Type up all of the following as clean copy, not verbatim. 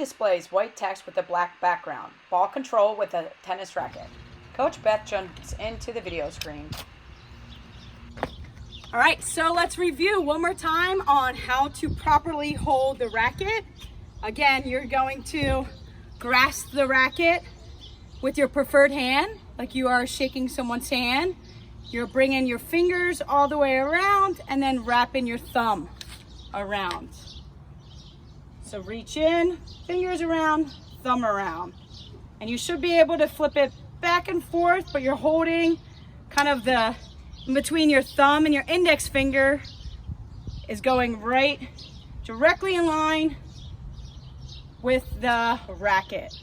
displays white text with a black background. Ball control with a tennis racket. Coach Beth jumps into the video screen. All right, so let's review one more time on how to properly hold the racket. Again, you're going to grasp the racket with your preferred hand, like you are shaking someone's hand. You're bringing your fingers all the way around and then wrapping your thumb around. So reach in, fingers around, thumb around. And you should be able to flip it back and forth, but you're holding kind of in between your thumb and your index finger is going right directly in line with the racket.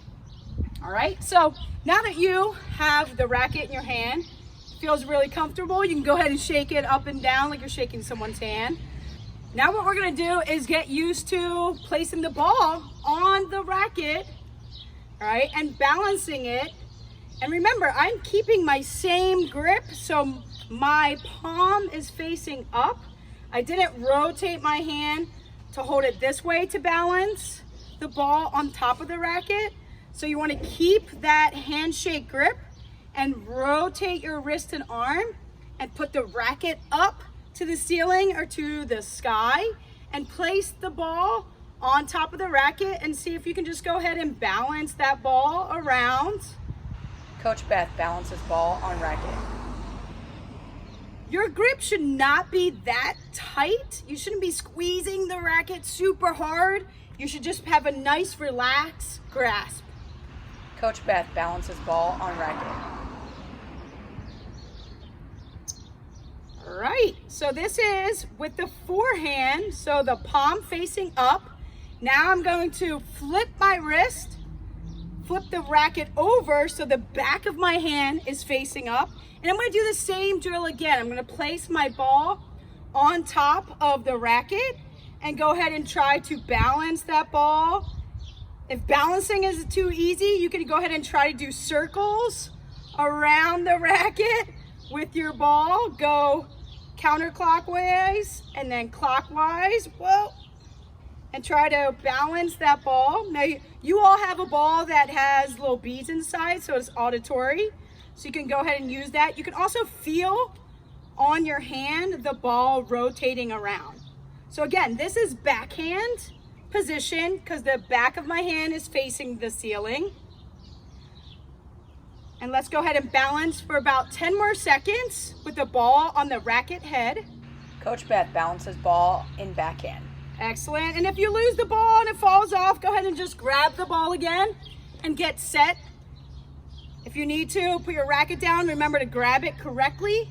All right, so now that you have the racket in your hand, it feels really comfortable. You can go ahead and shake it up and down like you're shaking someone's hand. Now what we're gonna do is get used to placing the ball on the racket, all right, and balancing it. And remember, I'm keeping my same grip, so my palm is facing up. I didn't rotate my hand to hold it this way to balance the ball on top of the racket. So you want to keep that handshake grip and rotate your wrist and arm and put the racket up to the ceiling or to the sky and place the ball on top of the racket and see if you can just go ahead and balance that ball around. Coach Beth balances ball on racket. Your grip should not be that tight. You shouldn't be squeezing the racket super hard. You should just have a nice relaxed grasp. Coach Beth balances ball on racket. All right, so this is with the forehand, so the palm facing up. Now I'm going to flip my wrist, flip the racket over so the back of my hand is facing up. And I'm going to do the same drill again. I'm going to place my ball on top of the racket and go ahead and try to balance that ball. If balancing is too easy, you can go ahead and try to do circles around the racket with your ball. Go counterclockwise and then clockwise. Whoa. And try to balance that ball. Now you all have a ball that has little beads inside, so it's auditory. So you can go ahead and use that. You can also feel on your hand the ball rotating around. So again, this is backhand position because the back of my hand is facing the ceiling. And let's go ahead and balance for about 10 more seconds with the ball on the racket head. Coach Beth balances ball in backhand. Excellent. And if you lose the ball and it falls off, go ahead and just grab the ball again and get set. If you need to, put your racket down. Remember to grab it correctly.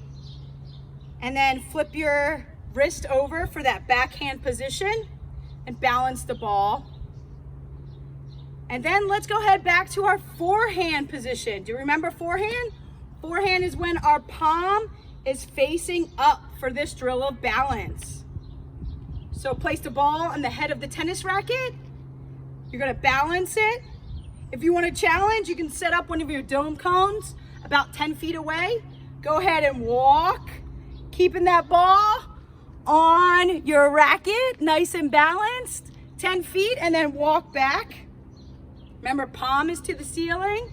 And then flip your wrist over for that backhand position and balance the ball. And then let's go ahead back to our forehand position. Do you remember forehand? Forehand is when our palm is facing up for this drill of balance. So place the ball on the head of the tennis racket. You're gonna balance it. If you want to challenge, you can set up one of your dome cones about 10 feet away. Go ahead and walk, keeping that ball on your racket, nice and balanced, 10 feet, and then walk back. Remember, palm is to the ceiling.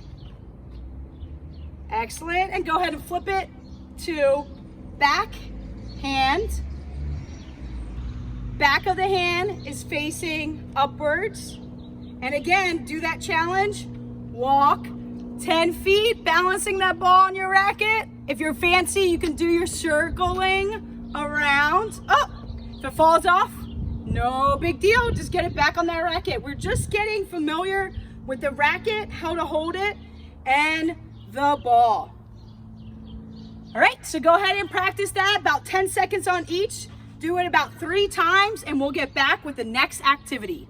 Excellent, and go ahead and flip it to back hand. Back of the hand is facing upwards. And again, do that challenge. Walk 10 feet, balancing that ball on your racket. If you're fancy, you can do your circling around. Oh, if it falls off, no big deal. Just get it back on that racket. We're just getting familiar with the racket, how to hold it, and the ball. All right, so go ahead and practice that, about 10 seconds on each. Do it about 3 times, and we'll get back with the next activity.